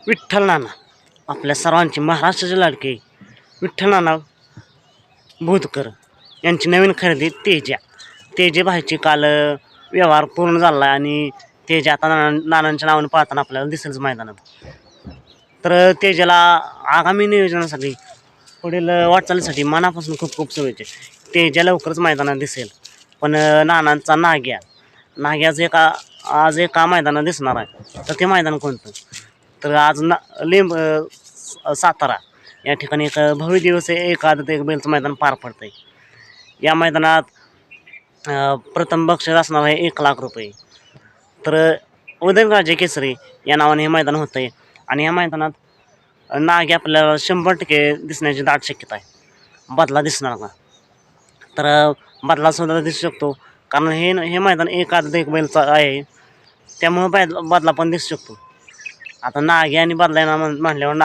विठ्ठल नाना आपल्या सर्वांचे महाराष्ट्राचे लाडके विठ्ठल नाना भूतकर यांची नवीन खरेदी तेजे भाईची काल व्यवहार पूर्ण झाला आणि तेजे आता नानांच्या नावाने पाहताना आपल्याला दिसेलच मैदानात. तर तेजाला आगामी नियोजनासाठी पुढील वाटचालीसाठी मनापासून खूप खूप शुभेच्छा. तेजा लवकरच मैदानात दिसेल. पण नानांचा नाग्याचं आज एका मैदानात दिसणार आहे. तर ते मैदान कोणतं? तर आज सातारा या ठिकाणी एक भव्य दिवस एक आदत एक बैलचं मैदान पार पडतंय. या मैदानात प्रथम बक्षीस असणार आहे 1,00,000 रुपये. तर उदयनराजे केसरी या नावाने हे मैदान होतं आहे आणि या मैदानात नागी आपल्याला 100% दिसण्याची दाट शक्यता आहे. बदला दिसणार का? तर बदलासुद्धा दिसू शकतो कारण हे मैदान एक आदत एक बैलचं आहे, त्यामुळं बदला पण दिसू शकतो. आता नागी आणि बदला येणार म्हटल्यावर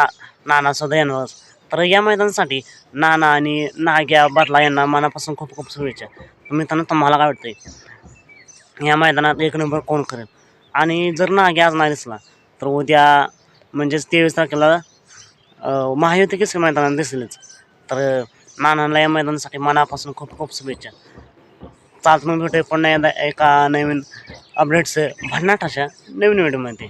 नानासुद्धा येणारच. तर या मैदानासाठी नाना आणि नाग्या बदला यांना मनापासून खूप खूप शुभेच्छा. मित्रांनो, तुम्हाला काय वाटतंय या मैदानात एक नंबर कोण करेल? आणि जर नागी आज नाही दिसला तर उद्या म्हणजेच 23 तारखेला महायुती केसरी मैदानात दिसेलच. तर नानांना या मैदानासाठी मनापासून खूप खूप शुभेच्छा. चालत मग भेटूया पुन्हा एकदा एका नवीन अपडेट्स भन्नाट अशा नवीन व्हिडिओमध्ये.